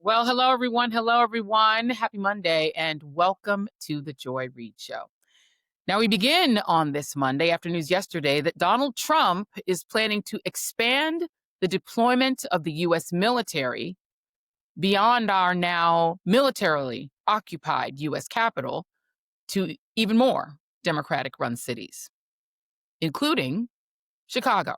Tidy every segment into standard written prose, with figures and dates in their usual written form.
Well, hello, everyone. Hello, everyone. Happy Monday, and welcome to the Joy Reid Show. Now, we begin on this Monday after news yesterday that Donald Trump is planning to expand the deployment of the U.S. military beyond our now militarily occupied U.S. capital to even more Democratic run cities, including Chicago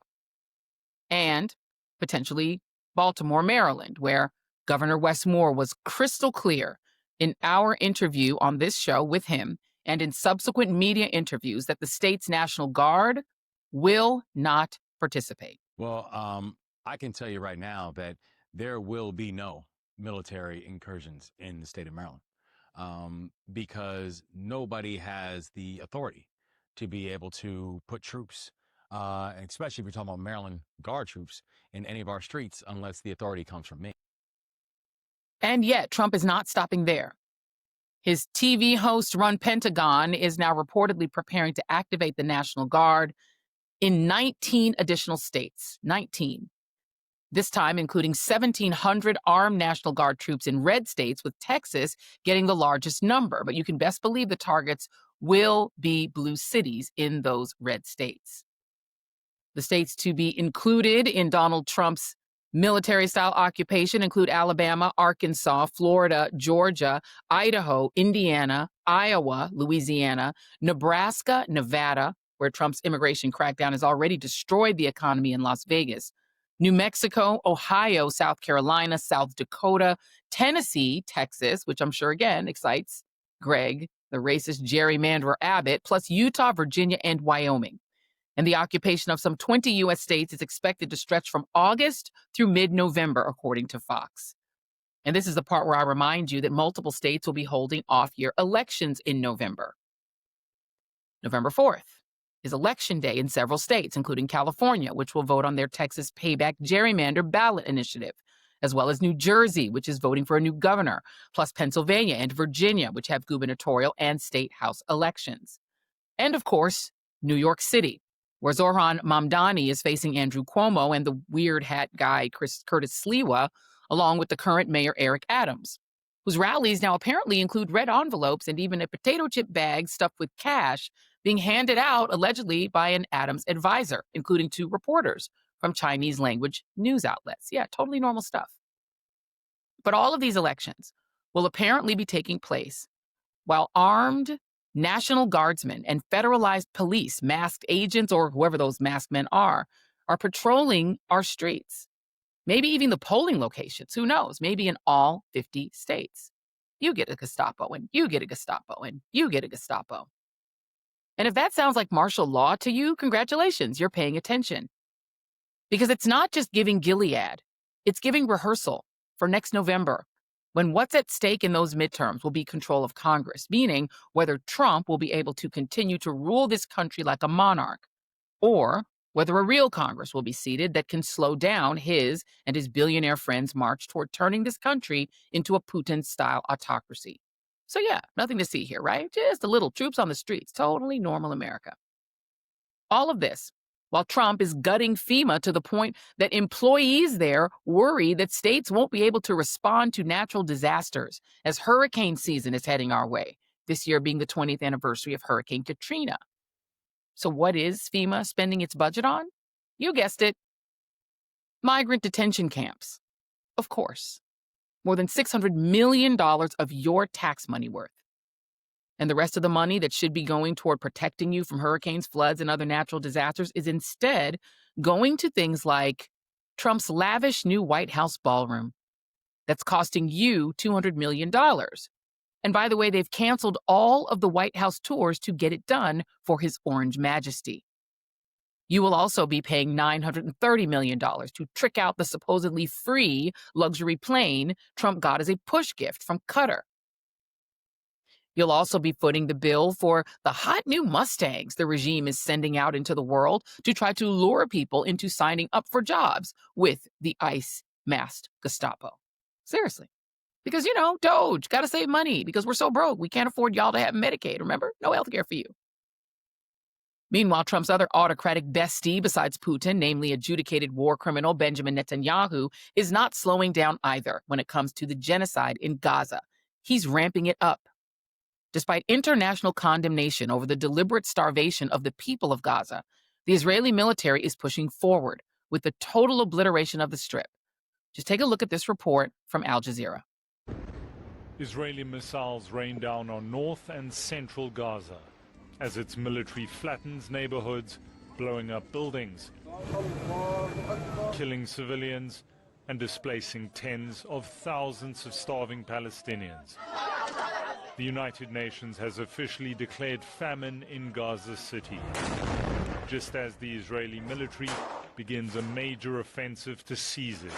and potentially Baltimore, Maryland, where Governor Wes Moore was crystal clear in our interview on this show with him and in subsequent media interviews that the state's National Guard will not participate. I can tell you right now that there will be no military incursions in the state of Maryland because nobody has the authority to be able to put troops, especially if you're talking about Maryland Guard troops, in any of our streets unless the authority comes from me. And yet, Trump is not stopping there. His TV host-run Pentagon is now reportedly preparing to activate the National Guard in 19 additional states. 19. This time including 1,700 armed National Guard troops in red states, with Texas getting the largest number. But you can best believe the targets will be blue cities in those red states. The states to be included in Donald Trump's military-style occupation include Alabama, Arkansas, Florida, Georgia, Idaho, Indiana, Iowa, Louisiana, Nebraska, Nevada, where Trump's immigration crackdown has already destroyed the economy in Las Vegas, New Mexico, Ohio, South Carolina, South Dakota, Tennessee, Texas, which I'm sure, again, excites Greg, the racist gerrymanderer Abbott, plus Utah, Virginia, and Wyoming. And the occupation of some 20 U.S. states is expected to stretch from August through mid-November, according to Fox. And this is the part where I remind you that multiple states will be holding off-year elections in November. November 4th is Election Day in several states, including California, which will vote on their Texas Payback Gerrymander ballot initiative, as well as New Jersey, which is voting for a new governor, plus Pennsylvania and Virginia, which have gubernatorial and state house elections. And, of course, New York City, where Zohran Mamdani is facing Andrew Cuomo and the weird hat guy Curtis Sliwa, along with the current mayor Eric Adams, whose rallies now apparently include red envelopes and even a potato chip bag stuffed with cash being handed out allegedly by an Adams advisor, including 2 reporters from Chinese language news outlets. Yeah, totally normal stuff. But all of these elections will apparently be taking place while armed National Guardsmen and federalized police, masked agents, or whoever those masked men are patrolling our streets. Maybe even the polling locations. Who knows? Maybe in all 50 states. You get a Gestapo, and you get a Gestapo, and you get a Gestapo. And if that sounds like martial law to you, congratulations, you're paying attention. Because it's not just giving Gilead, it's giving rehearsal for next November, when what's at stake in those midterms will be control of Congress, meaning whether Trump will be able to continue to rule this country like a monarch, or whether a real Congress will be seated that can slow down his and his billionaire friends' march toward turning this country into a Putin-style autocracy. So yeah, nothing to see here, right? Just a little troops on the streets, totally normal America. All of this while Trump is gutting FEMA to the point that employees there worry that states won't be able to respond to natural disasters as hurricane season is heading our way, this year being the 20th anniversary of Hurricane Katrina. So what is FEMA spending its budget on? You guessed it. Migrant detention camps. Of course. More than $600 million of your tax money worth. And the rest of the money that should be going toward protecting you from hurricanes, floods, and other natural disasters is instead going to things like Trump's lavish new White House ballroom that's costing you $200 million. And by the way, they've canceled all of the White House tours to get it done for His Orange Majesty. You will also be paying $930 million to trick out the supposedly free luxury plane Trump got as a push gift from Qatar. You'll also be footing the bill for the hot new Mustangs the regime is sending out into the world to try to lure people into signing up for jobs with the ICE-masked Gestapo. Seriously. Because, Doge, got to save money because we're so broke. We can't afford y'all to have Medicaid, remember? No health care for you. Meanwhile, Trump's other autocratic bestie besides Putin, namely adjudicated war criminal Benjamin Netanyahu, is not slowing down either when it comes to the genocide in Gaza. He's ramping it up. Despite international condemnation over the deliberate starvation of the people of Gaza, the Israeli military is pushing forward with the total obliteration of the Strip. Just take a look at this report from Al Jazeera. Israeli missiles rain down on north and central Gaza as its military flattens neighborhoods, blowing up buildings, killing civilians, and displacing tens of thousands of starving Palestinians. The United Nations has officially declared famine in Gaza City, just as the Israeli military begins a major offensive to seize it.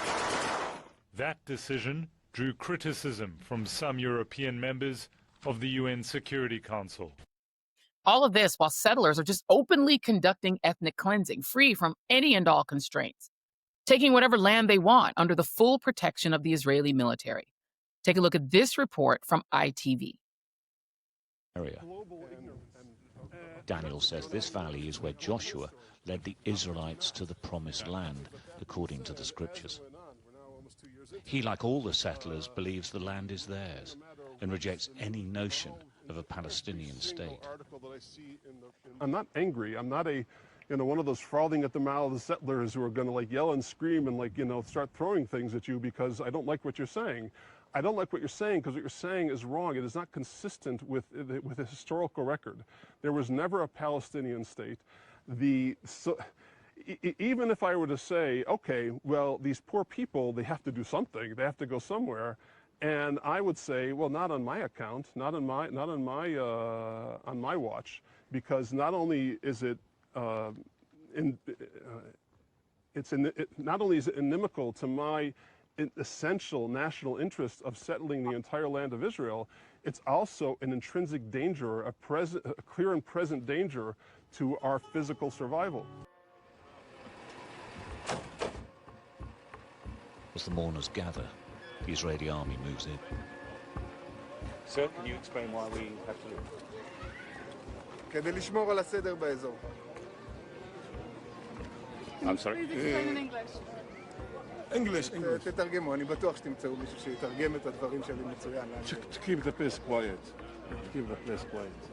That decision drew criticism from some European members of the UN Security Council. All of this while settlers are just openly conducting ethnic cleansing, free from any and all constraints, taking whatever land they want under the full protection of the Israeli military. Take a look at this report from ITV. Daniel says this valley is where Joshua led the Israelites to the promised land, according to the scriptures. He, like all the settlers, believes the land is theirs and rejects any notion of a Palestinian state. I'm not angry. I'm not one of those frothing at the mouth of the settlers who are going to yell and scream and start throwing things at you because I don't like what you're saying. I don't like what you're saying because what you're saying is wrong. It is not consistent with the historical record. There was never a Palestinian state. Even if I were to say, okay, well, these poor people, they have to do something. They have to go somewhere. And I would say, well, not on my account, not on my watch, because not only is it not only is it inimical to my essential national interest of settling the entire land of Israel, it's also an intrinsic danger, a clear and present danger to our physical survival. As the mourners gather, the Israeli army moves in. Sir, can you explain why we have to leave? כדי לשמור על הסדר באזור. I'm sorry? English. תתרגמו, אני בטוח שתמצאו מישהו שיתרגם את הדברים שלי מצוין. To keep the press quiet.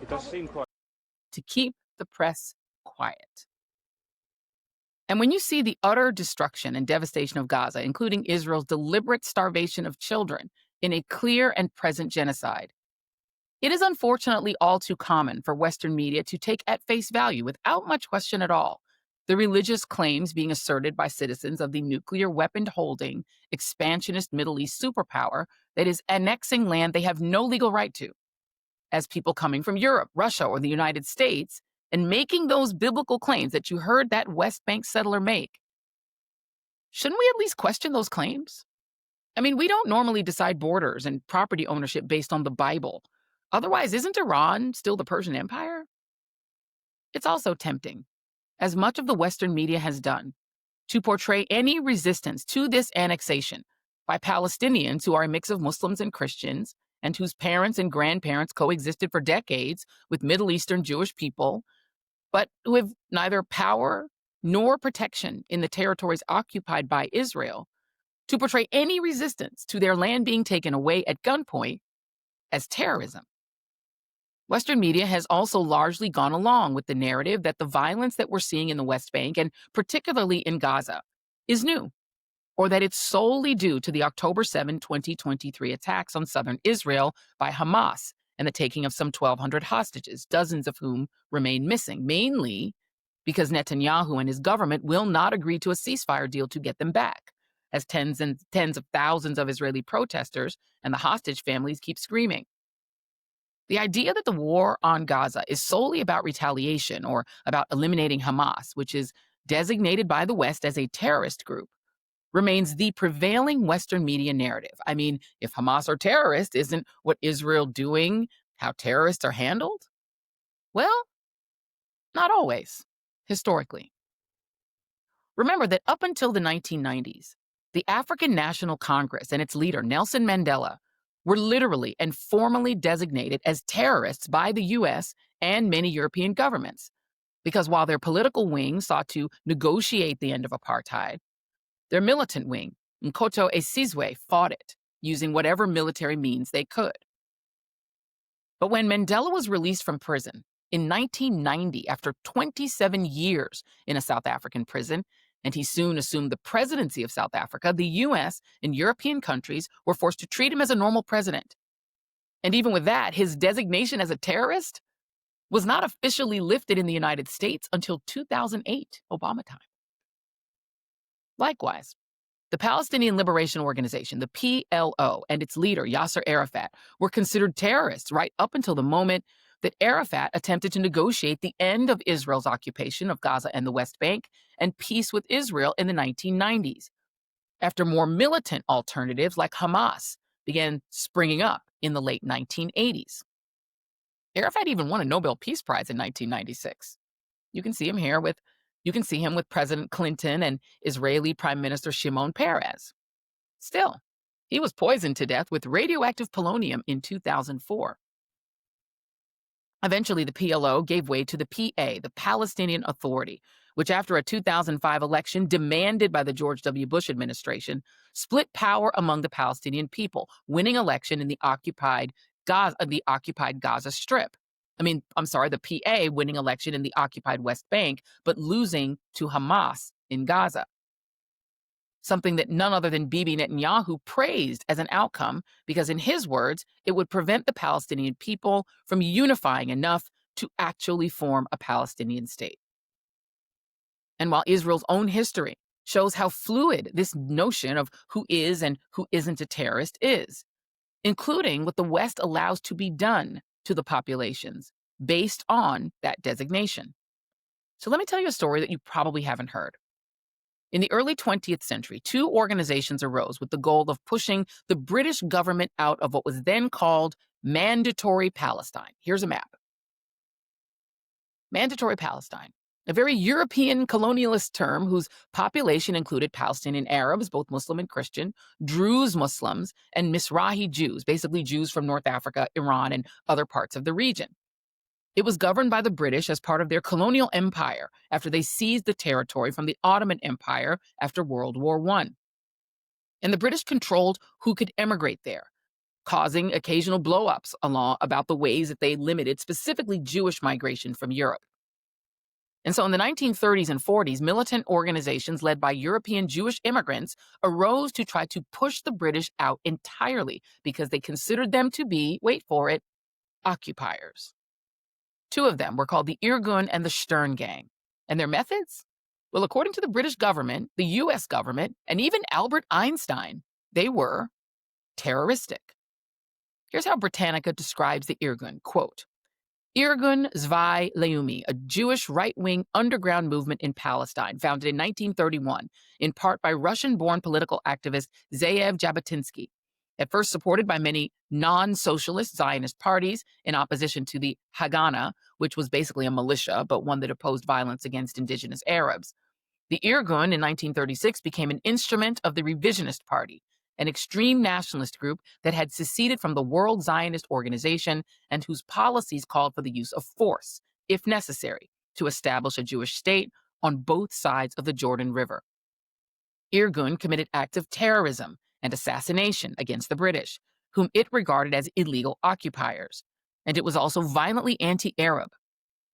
It does seem quite... To keep the press quiet. And when you see the utter destruction and devastation of Gaza, including Israel's deliberate starvation of children in a clear and present genocide, it is unfortunately all too common for Western media to take at face value, without much question at all, the religious claims being asserted by citizens of the nuclear weapon-holding, expansionist Middle East superpower that is annexing land they have no legal right to, as people coming from Europe, Russia, or the United States, and making those biblical claims that you heard that West Bank settler make. Shouldn't we at least question those claims? I mean, we don't normally decide borders and property ownership based on the Bible. Otherwise, isn't Iran still the Persian Empire? It's also tempting, as much of the Western media has done, to portray any resistance to this annexation by Palestinians who are a mix of Muslims and Christians, and whose parents and grandparents coexisted for decades with Middle Eastern Jewish people, but who have neither power nor protection in the territories occupied by Israel, to portray any resistance to their land being taken away at gunpoint as terrorism. Western media has also largely gone along with the narrative that the violence that we're seeing in the West Bank, and particularly in Gaza, is new, or that it's solely due to the October 7, 2023 attacks on southern Israel by Hamas and the taking of some 1,200 hostages, dozens of whom remain missing, mainly because Netanyahu and his government will not agree to a ceasefire deal to get them back, as tens and tens of thousands of Israeli protesters and the hostage families keep screaming. The idea that the war on Gaza is solely about retaliation or about eliminating Hamas, which is designated by the West as a terrorist group, remains the prevailing Western media narrative. I mean, if Hamas are terrorists, isn't what Israel doing how terrorists are handled? Well, not always, historically. Remember that up until the 1990s, the African National Congress and its leader, Nelson Mandela, were literally and formally designated as terrorists by the U.S. and many European governments. Because while their political wing sought to negotiate the end of apartheid, their militant wing, Nkoto Esizwe, fought it, using whatever military means they could. But when Mandela was released from prison in 1990, after 27 years in a South African prison, and he soon assumed the presidency of South Africa, the US and European countries were forced to treat him as a normal president. And even with that, his designation as a terrorist was not officially lifted in the United States until 2008, Obama time. Likewise, the Palestinian Liberation Organization, the PLO, and its leader, Yasser Arafat, were considered terrorists right up until the moment that Arafat attempted to negotiate the end of Israel's occupation of Gaza and the West Bank and peace with Israel in the 1990s, after more militant alternatives like Hamas began springing up in the late 1980s. Arafat even won a Nobel Peace Prize in 1996. You can see him with President Clinton and Israeli Prime Minister Shimon Peres. Still, he was poisoned to death with radioactive polonium in 2004. Eventually, the PLO gave way to the PA, the Palestinian Authority, which after a 2005 election demanded by the George W. Bush administration, split power among the Palestinian people, winning election in the occupied Gaza Strip. The PA winning election in the occupied West Bank, but losing to Hamas in Gaza. Something that none other than Bibi Netanyahu praised as an outcome because, in his words, it would prevent the Palestinian people from unifying enough to actually form a Palestinian state. And while Israel's own history shows how fluid this notion of who is and who isn't a terrorist is, including what the West allows to be done to the populations based on that designation. So let me tell you a story that you probably haven't heard. In the early 20th century, two organizations arose with the goal of pushing the British government out of what was then called Mandatory Palestine. Here's a map. Mandatory Palestine, a very European colonialist term whose population included Palestinian Arabs, both Muslim and Christian, Druze Muslims, and Mizrahi Jews, basically Jews from North Africa, Iran, and other parts of the region. It was governed by the British as part of their colonial empire after they seized the territory from the Ottoman Empire after World War I. And the British controlled who could emigrate there, causing occasional blow-ups about the ways that they limited specifically Jewish migration from Europe. And so in the 1930s and 40s, militant organizations led by European Jewish immigrants arose to try to push the British out entirely because they considered them to be, wait for it, occupiers. Two of them were called the Irgun and the Stern Gang. And their methods? Well, according to the British government, the US government, and even Albert Einstein, they were terroristic. Here's how Britannica describes the Irgun, quote, Irgun Zvi Leumi, a Jewish right-wing underground movement in Palestine, founded in 1931, in part by Russian-born political activist Zeev Jabotinsky, at first supported by many non-socialist Zionist parties in opposition to the Haganah, which was basically a militia, but one that opposed violence against indigenous Arabs. The Irgun in 1936 became an instrument of the Revisionist Party, an extreme nationalist group that had seceded from the World Zionist Organization and whose policies called for the use of force, if necessary, to establish a Jewish state on both sides of the Jordan River. Irgun committed acts of terrorism and assassination against the British, whom it regarded as illegal occupiers, and it was also violently anti-Arab.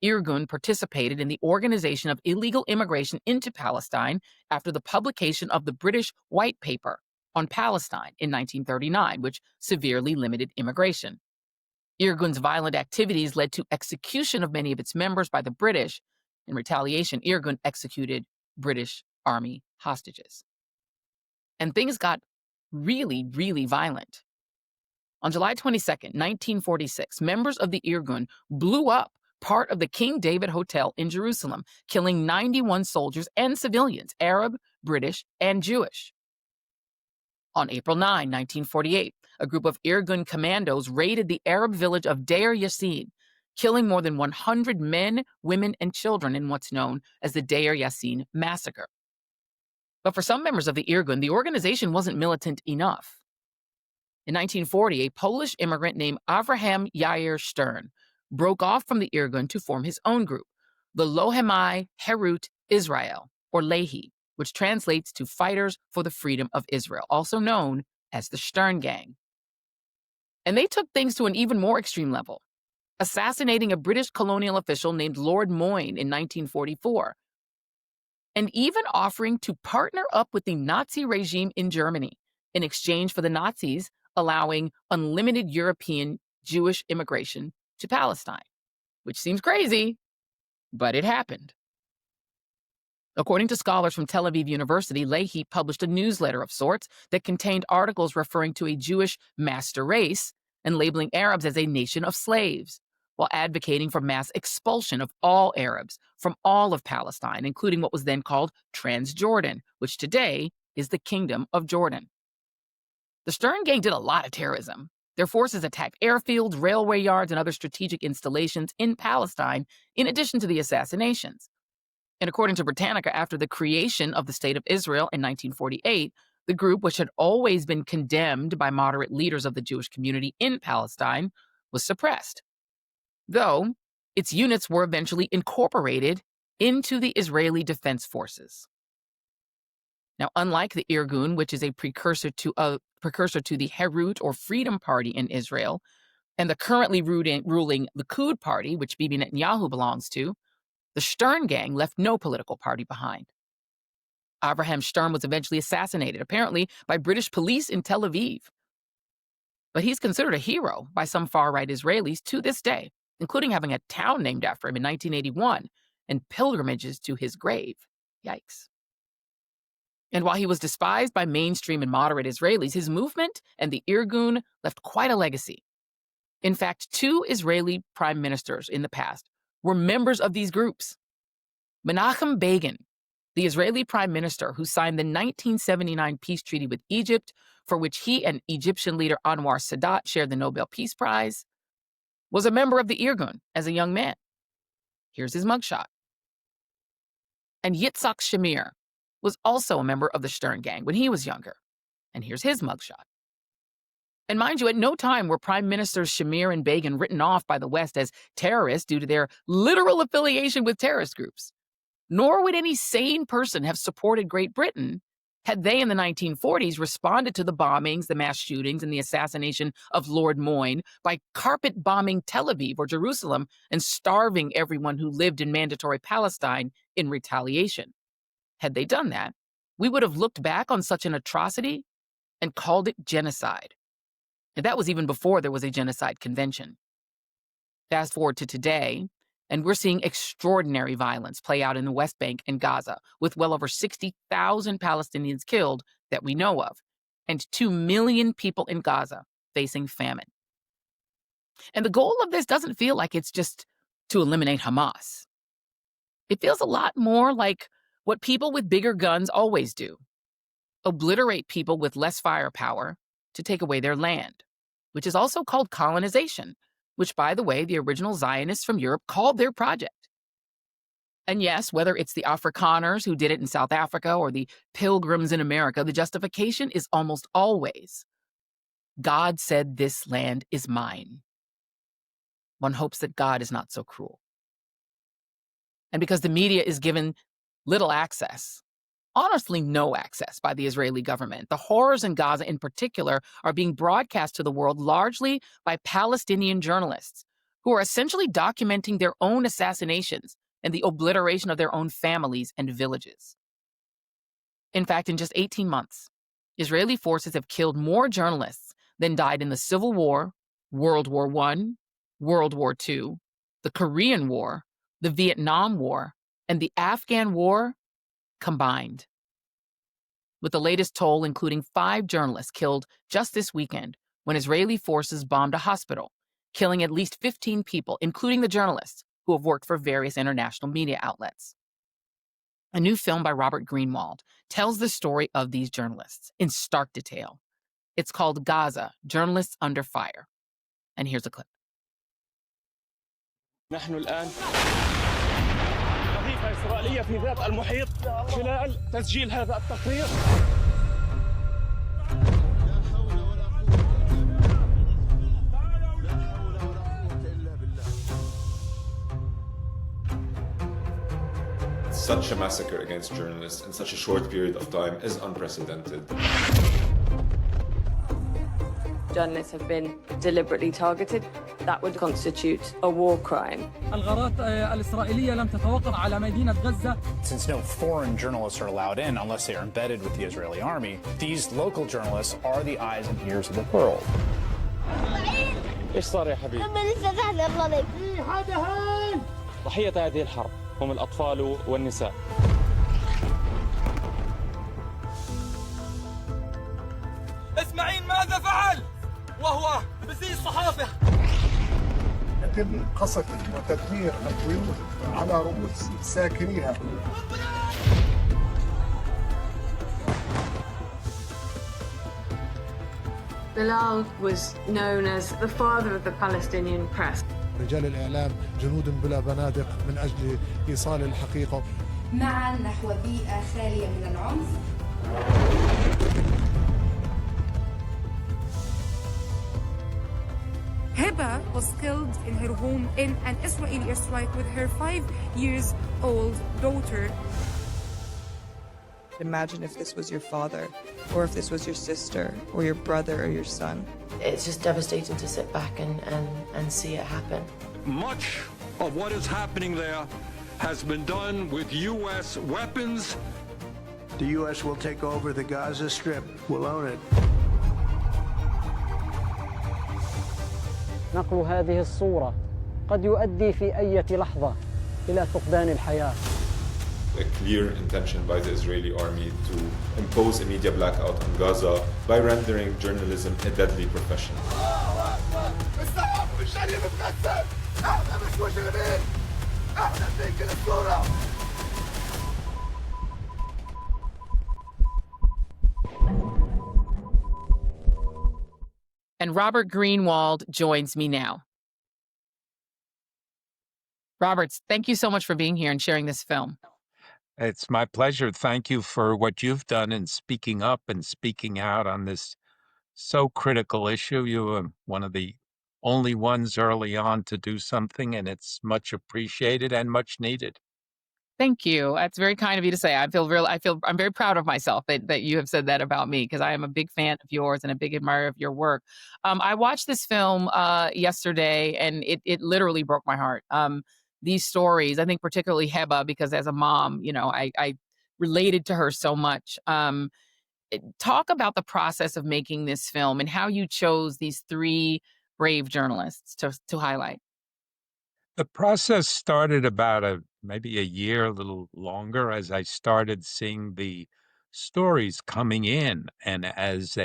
Irgun participated in the organization of illegal immigration into Palestine after the publication of the British White Paper on Palestine in 1939, which severely limited immigration. Irgun's violent activities led to execution of many of its members by the British. In retaliation, Irgun executed British Army hostages. And things got really, really violent. On July 22nd, 1946, members of the Irgun blew up part of the King David Hotel in Jerusalem, killing 91 soldiers and civilians, Arab, British, and Jewish. On April 9, 1948, a group of Irgun commandos raided the Arab village of Deir Yassin, killing more than 100 men, women, and children in what's known as the Deir Yassin massacre. But for some members of the Irgun, the organization wasn't militant enough. In 1940, a Polish immigrant named Avraham Yair Stern broke off from the Irgun to form his own group, the Lohemai Herut Israel, or Lehi, which translates to Fighters for the Freedom of Israel, also known as the Stern Gang. And they took things to an even more extreme level, assassinating a British colonial official named Lord Moyne in 1944, and even offering to partner up with the Nazi regime in Germany in exchange for the Nazis allowing unlimited European Jewish immigration to Palestine, which seems crazy, but it happened. According to scholars from Tel Aviv University, Lehi published a newsletter of sorts that contained articles referring to a Jewish master race and labeling Arabs as a nation of slaves, while advocating for mass expulsion of all Arabs from all of Palestine, including what was then called Transjordan, which today is the Kingdom of Jordan. The Stern Gang did a lot of terrorism. Their forces attacked airfields, railway yards, and other strategic installations in Palestine, in addition to the assassinations. And according to Britannica, after the creation of the State of Israel in 1948, the group, which had always been condemned by moderate leaders of the Jewish community in Palestine, was suppressed, though its units were eventually incorporated into the Israeli Defense Forces. Now, unlike the Irgun, which is a precursor to the Herut or Freedom Party in Israel, and the currently ruling Likud Party, which Bibi Netanyahu belongs to, the Stern Gang left no political party behind. Abraham Stern was eventually assassinated, apparently by British police in Tel Aviv. But he's considered a hero by some far-right Israelis to this day, including having a town named after him in 1981 and pilgrimages to his grave. Yikes. And while he was despised by mainstream and moderate Israelis, his movement and the Irgun left quite a legacy. In fact, 2 Israeli prime ministers in the past were members of these groups. Menachem Begin, the Israeli prime minister who signed the 1979 peace treaty with Egypt, for which he and Egyptian leader Anwar Sadat shared the Nobel Peace Prize, was a member of the Irgun as a young man. Here's his mugshot. And Yitzhak Shamir was also a member of the Stern Gang when he was younger. And here's his mugshot. And mind you, at no time were Prime Ministers Shamir and Begin written off by the West as terrorists due to their literal affiliation with terrorist groups. Nor would any sane person have supported Great Britain had they in the 1940s responded to the bombings, the mass shootings, and the assassination of Lord Moyne by carpet bombing Tel Aviv or Jerusalem and starving everyone who lived in mandatory Palestine in retaliation. Had they done that, we would have looked back on such an atrocity and called it genocide. And that was even before there was a genocide convention. Fast forward to today, and we're seeing extraordinary violence play out in the West Bank and Gaza, with well over 60,000 Palestinians killed that we know of, and 2 million people in Gaza facing famine. And the goal of this doesn't feel like it's just to eliminate Hamas. It feels a lot more like what people with bigger guns always do: obliterate people with less firepower to take away their land, which is also called colonization, which, by the way, the original Zionists from Europe called their project. And yes, whether it's the Afrikaners who did it in South Africa or the Pilgrims in America, the justification is almost always, God said this land is mine. One hopes that God is not so cruel. And because the media is given little access, honestly no access by the Israeli government, the horrors in Gaza in particular are being broadcast to the world largely by Palestinian journalists who are essentially documenting their own assassinations and the obliteration of their own families and villages. In fact, in just 18 months, Israeli forces have killed more journalists than died in the Civil War, World War I, World War II, the Korean War, the Vietnam War, and the Afghan War combined. With the latest toll including 5 journalists killed just this weekend when Israeli forces bombed a hospital, killing at least 15 people, including the journalists who have worked for various international media outlets. A new film by Robert Greenwald tells the story of these journalists in stark detail. It's called Gaza, Journalists Under Fire. And here's a clip. نحن الآن وظيفة إسرائيلية في ذات المحيط خلال تسجيل هذا التقرير. such a massacre against journalists in such a short period of time is unprecedented. Journalists have been deliberately targeted. That would constitute a war crime. الغارات الإسرائيلية لم تتوقف على مدينة غزة. Since no foreign journalists are allowed in unless they are embedded with the Israeli army, these local journalists are the eyes and ears of the world. ايش صار يا حبيبي؟ ضحية هذه الحرب هم الأطفال والنساء. اسماعيل ماذا فعل؟ وهو بزي الصحافة. يتم قصف وتدمير البيوت على رؤوس ساكنيها. Bilal was known as the father of the Palestinian press. رجال الإعلام جنود بلا بنادق من أجل إيصال الحقيقة. معا نحو بيئة خالية من العنف. Heba was killed in her home in an Israeli airstrike with her 5-year-old daughter. Imagine if this was your father, or if this was your sister, or your brother, or your son. It's just devastating to sit back and see it happen. Much of what is happening there has been done with U.S. weapons. The U.S. will take over the Gaza Strip. We'll own it. نقل هذه الصورة قد يؤدي في أي لحظة إلى فقدان الحياة. A clear intention by the Israeli army to impose a media blackout on Gaza by rendering journalism a deadly profession. And Robert Greenwald joins me now. Roberts, thank you so much for being here and sharing this film. It's my pleasure. Thank you for what you've done in speaking up and speaking out on this so critical issue. You were one of the only ones early on to do something, and it's much appreciated and much needed. Thank you. That's very kind of you to say. I'm very proud of myself that you have said that about me, because I am a big fan of yours and a big admirer of your work. I watched this film yesterday, and it literally broke my heart. These stories, I think particularly Heba, because as a mom, I related to her so much. Talk about the process of making this film and how you chose these 3 brave journalists to highlight. The process started about maybe a year, a little longer, as I started seeing the stories coming in. And as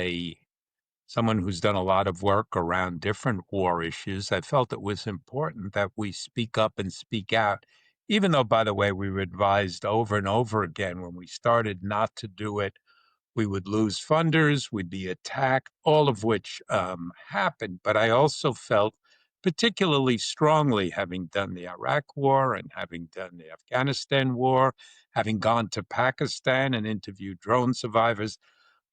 someone who's done a lot of work around different war issues, I felt it was important that we speak up and speak out, even though, by the way, we were advised over and over again when we started not to do it. We would lose funders, we'd be attacked, all of which happened. But I also felt particularly strongly, having done the Iraq War and having done the Afghanistan War, having gone to Pakistan and interviewed drone survivors,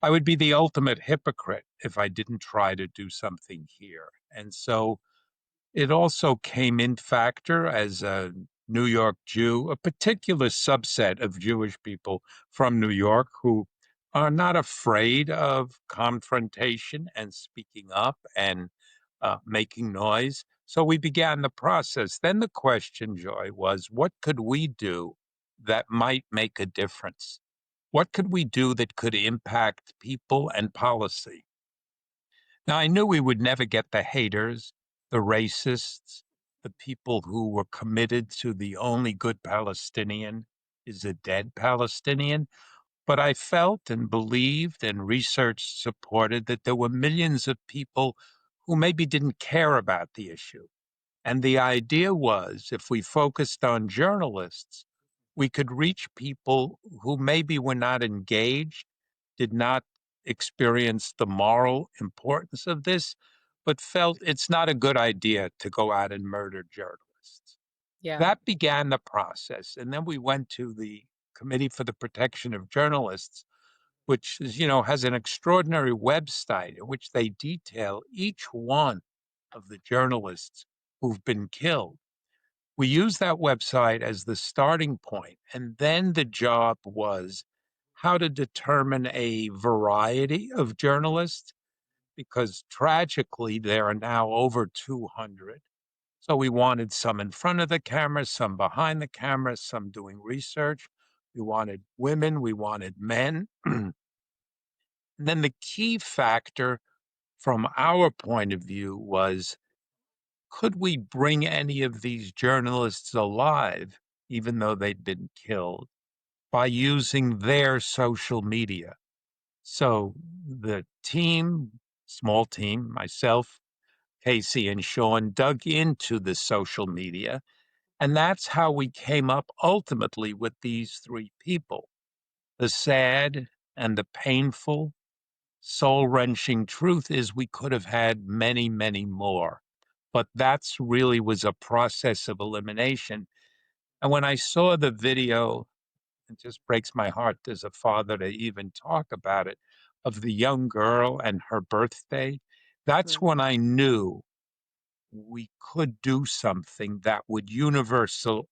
I would be the ultimate hypocrite if I didn't try to do something here. And so it also came in factor as a New York Jew, a particular subset of Jewish people from New York who are not afraid of confrontation and speaking up and making noise. So we began the process. Then the question, Joy, was what could we do that might make a difference? What could we do that could impact people and policy? Now, I knew we would never get the haters, the racists, the people who were committed to the only good Palestinian is a dead Palestinian. But I felt and believed and research supported that there were millions of people who maybe didn't care about the issue. And the idea was, if we focused on journalists, we could reach people who maybe were not engaged, did not experience the moral importance of this, but felt it's not a good idea to go out and murder journalists. Yeah. That began the process. And then we went to the Committee for the Protection of Journalists, which is, has an extraordinary website in which they detail each one of the journalists who've been killed. We used that website as the starting point, and then the job was how to determine a variety of journalists, because tragically there are now over 200. So we wanted some in front of the camera, some behind the camera, some doing research. We wanted women, we wanted men. And then the key factor from our point of view was, could we bring any of these journalists alive, even though they'd been killed, by using their social media? So the team, small team, myself, Casey, and Sean, dug into the social media. And that's how we came up ultimately with these three people. The sad and the painful, soul-wrenching truth is we could have had many, many more. But that's really was a process of elimination. And when I saw the video, it just breaks my heart as a father to even talk about it, of the young girl and her birthday. That's when I knew we could do something that would universalize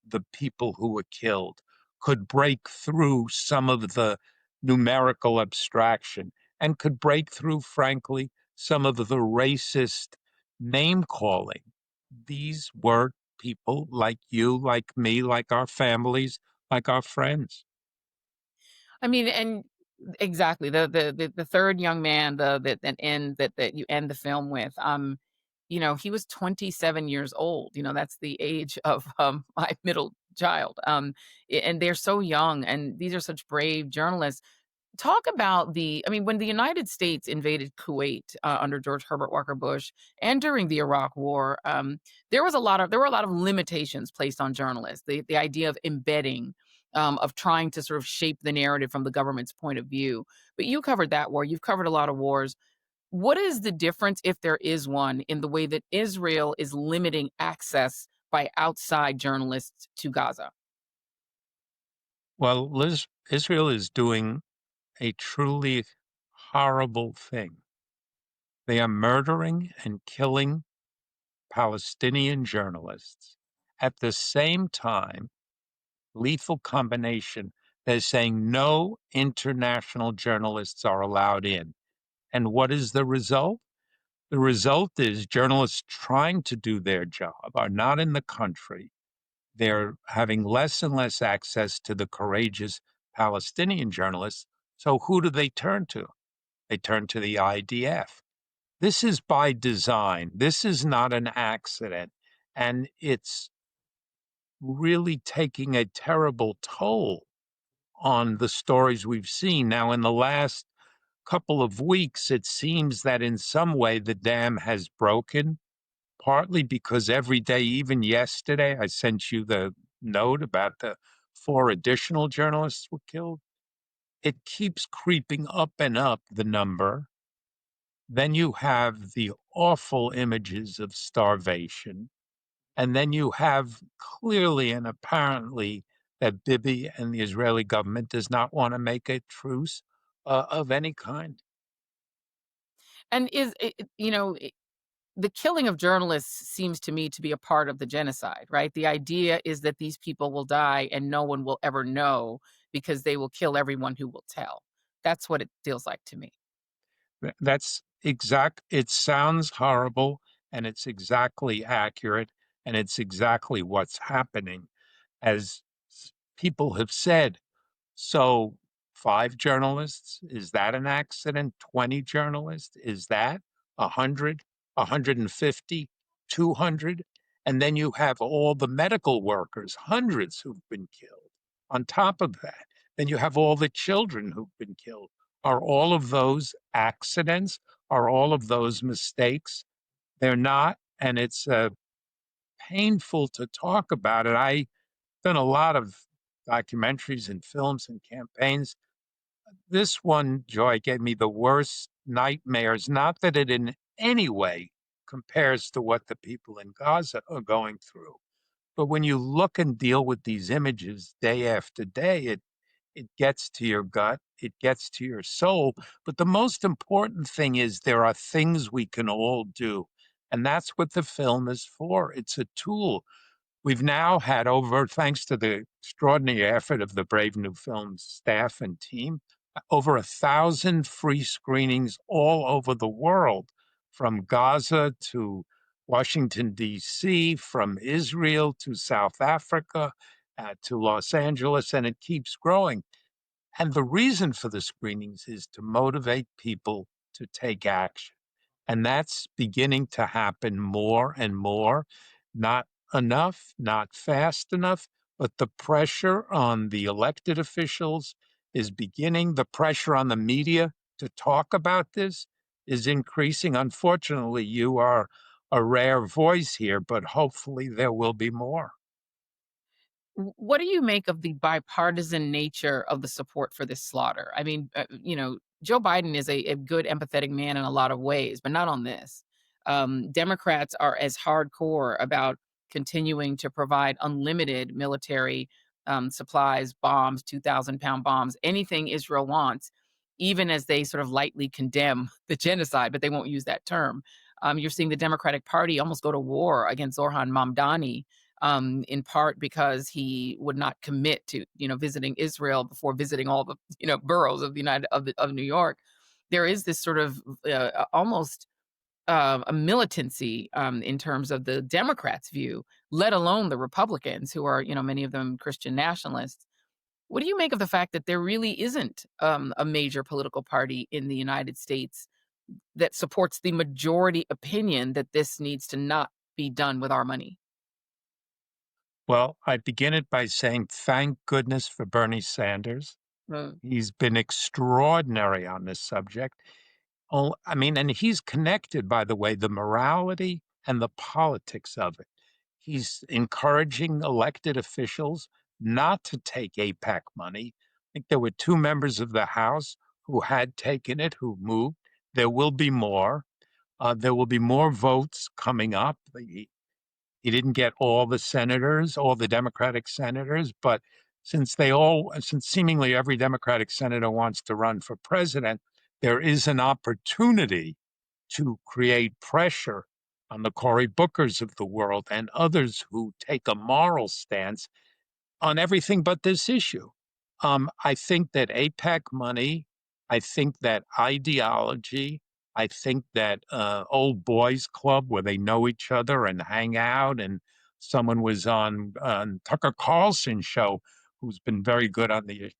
the people who were killed, could break through some of the numerical abstraction, and could break through, frankly, some of the racist name calling. These were people like you, like me, like our families, like our friends. I mean, and exactly the third young man, that you end the film with, he was 27 years old. That's the age of my middle child. And they're so young, and these are such brave journalists. Talk about when the United States invaded Kuwait under George Herbert Walker Bush and during the Iraq War, there were a lot of limitations placed on journalists. The idea of embedding, of trying to sort of shape the narrative from the government's point of view. But you covered that war. You've covered a lot of wars. What is the difference, if there is one, in the way that Israel is limiting access by outside journalists to Gaza? Well, Israel is doing a truly horrible thing. They are murdering and killing Palestinian journalists. At the same time, lethal combination, they're saying no international journalists are allowed in. And what is the result? The result is journalists trying to do their job are not in the country. They're having less and less access to the courageous Palestinian journalists. So who do they turn to? They turn to the IDF. This is by design. This is not an accident. And it's really taking a terrible toll on the stories we've seen. Now, in the last couple of weeks, it seems that in some way the dam has broken, partly because every day, even yesterday, I sent you the note about the 4 additional journalists were killed. It keeps creeping up and up, the number. Then you have the awful images of starvation. And then you have clearly and apparently that Bibi and the Israeli government does not want to make a truce of any kind. And the killing of journalists seems to me to be a part of the genocide, right? The idea is that these people will die and no one will ever know because they will kill everyone who will tell. That's what it feels like to me. That's exact. It sounds horrible, and it's exactly accurate, and it's exactly what's happening. As people have said, so 5 journalists, is that an accident? 20 journalists, is that 100, 150, 200? And then you have all the medical workers, hundreds who've been killed. On top of that, then you have all the children who've been killed. Are all of those accidents? Are all of those mistakes? They're not, and it's painful to talk about it. I've done a lot of documentaries and films and campaigns. This one, Joy, gave me the worst nightmares. Not that it in any way compares to what the people in Gaza are going through, but when you look and deal with these images day after day, it gets to your gut, it gets to your soul. But the most important thing is there are things we can all do. And that's what the film is for. It's a tool. We've now had thanks to the extraordinary effort of the Brave New Films staff and team, over 1,000 free screenings all over the world, from Gaza to Washington, D.C., from Israel to South Africa, to Los Angeles, and it keeps growing. And the reason for the screenings is to motivate people to take action. And that's beginning to happen more and more. Not enough, not fast enough, but the pressure on the elected officials is beginning. The pressure on the media to talk about this is increasing. Unfortunately, you are a rare voice here, but hopefully there will be more. What do you make of the bipartisan nature of the support for this slaughter? I mean, Joe Biden is a good, empathetic man in a lot of ways, but not on this. Democrats are as hardcore about continuing to provide unlimited military supplies, bombs, 2,000-pound bombs, anything Israel wants, even as they sort of lightly condemn the genocide, but they won't use that term. You're seeing the Democratic Party almost go to war against Zohran Mamdani, in part because he would not commit to, visiting Israel before visiting all the, boroughs of of New York. There is this sort of almost a militancy in terms of the Democrats' view, let alone the Republicans, who are, many of them Christian nationalists. What do you make of the fact that there really isn't a major political party in the United States that supports the majority opinion that this needs to not be done with our money? Well, I begin it by saying thank goodness for Bernie Sanders. He's been extraordinary on this subject. And he's connected, by the way, the morality and the politics of it. He's encouraging elected officials not to take AIPAC money. I think there were 2 members of the House who had taken it, who moved. There will be more. There will be more votes coming up. He didn't get all the senators, all the Democratic senators, but since seemingly every Democratic senator wants to run for president, there is an opportunity to create pressure on the Cory Bookers of the world and others who take a moral stance on everything but this issue. I think that AIPAC money, I think that ideology, I think that old boys club where they know each other and hang out, and someone was on Tucker Carlson's show,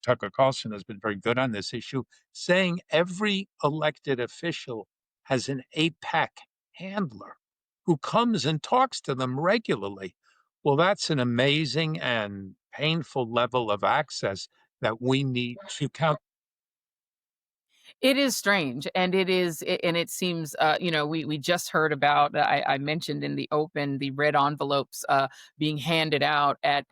Tucker Carlson has been very good on this issue, saying every elected official has an AIPAC handler who comes and talks to them regularly. Well, that's an amazing and painful level of access that we need to count. It is strange, and it seems, we just heard about, I mentioned in the open, the red envelopes being handed out at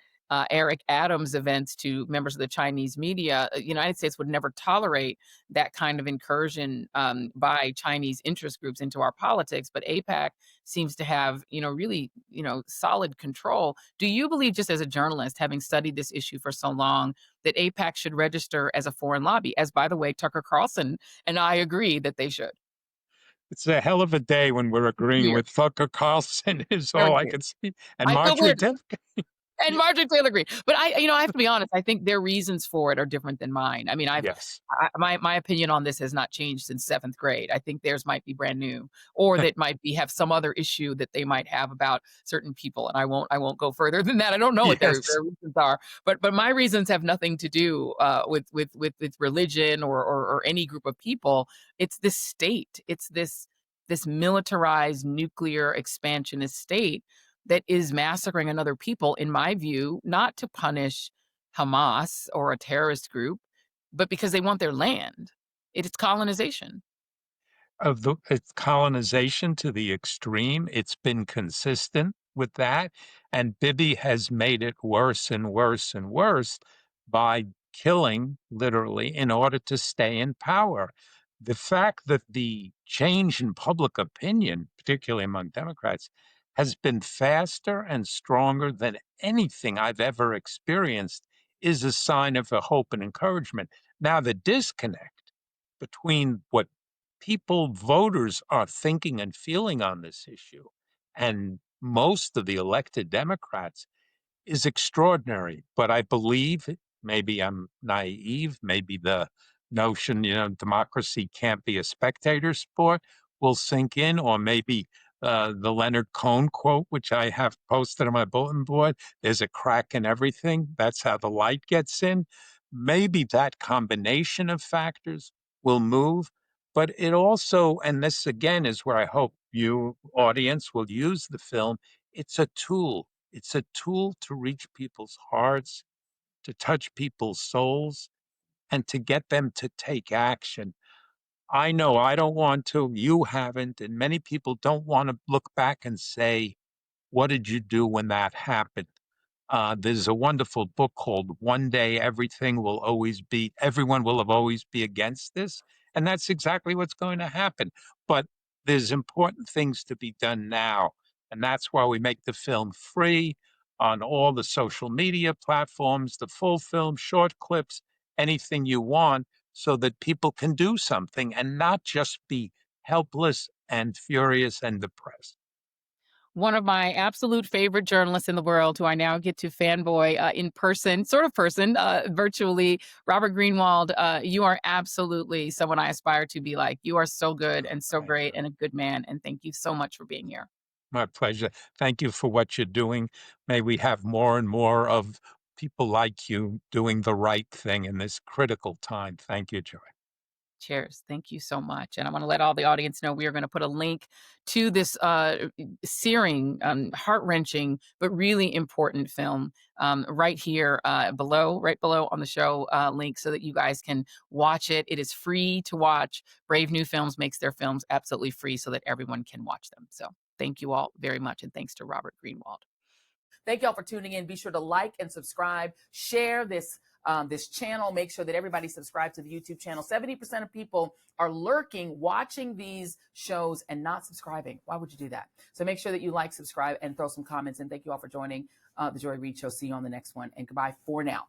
Eric Adams events to members of the Chinese media. The United States would never tolerate that kind of incursion by Chinese interest groups into our politics, but AIPAC seems to have, really, solid control. Do you believe, just as a journalist, having studied this issue for so long, that AIPAC should register as a foreign lobby, as, by the way, Tucker Carlson and I agree that they should? It's a hell of a day when we're agreeing with Tucker Carlson is all I can see. And Marjorie Taylor. And Marjorie Taylor Greene. But I have to be honest, I think their reasons for it are different than mine. I mean, my opinion on this has not changed since 7th grade. I think theirs might be brand new, or that might have some other issue that they might have about certain people. And I won't go further than that. I don't know what their reasons are. But my reasons have nothing to do with religion or any group of people. It's this state. It's this militarized nuclear expansionist state that is massacring another people, in my view, not to punish Hamas or a terrorist group, but because they want their land. It's colonization. It's colonization to the extreme. It's been consistent with that. And Bibi has made it worse and worse and worse by killing, literally, in order to stay in power. The fact that the change in public opinion, particularly among Democrats, has been faster and stronger than anything I've ever experienced is a sign of a hope and encouragement. Now, the disconnect between what people, voters, are thinking and feeling on this issue, and most of the elected Democrats, is extraordinary. But I believe, maybe I'm naive, maybe the notion, democracy can't be a spectator sport will sink in, or maybe the Leonard Cohen quote, which I have posted on my bulletin board, there's a crack in everything. That's how the light gets in. Maybe that combination of factors will move. But it also, and this again is where I hope you, audience, will use the film, it's a tool. It's a tool to reach people's hearts, to touch people's souls, and to get them to take action. I know I don't want to, you haven't, and many people don't want to look back and say, what did you do when that happened? There's a wonderful book called One Day Everyone Will Always Be Against This. And that's exactly what's going to happen. But there's important things to be done now. And that's why we make the film free on all the social media platforms, the full film, short clips, anything you want, so that people can do something and not just be helpless and furious and depressed. One of my absolute favorite journalists in the world, who I now get to fanboy in person, sort of person, virtually, Robert Greenwald. You are absolutely someone I aspire to be like. You are so good and so great and a good man. And thank you so much for being here. My pleasure. Thank you for what you're doing. May we have more and more of people like you doing the right thing in this critical time. Thank you, Joy. Cheers. Thank you so much. And I want to let all the audience know we are going to put a link to this searing, heart-wrenching, but really important film right here right below on the show link, so that you guys can watch it. It is free to watch. Brave New Films makes their films absolutely free so that everyone can watch them. So thank you all very much. And thanks to Robert Greenwald. Thank you all for tuning in. Be sure to like and subscribe, share this channel. Make sure that everybody subscribes to the YouTube channel. 70% of people are lurking, watching these shows and not subscribing. Why would you do that? So make sure that you like, subscribe, and throw some comments. And thank you all for joining the Joy Reid Show. See you on the next one. And goodbye for now.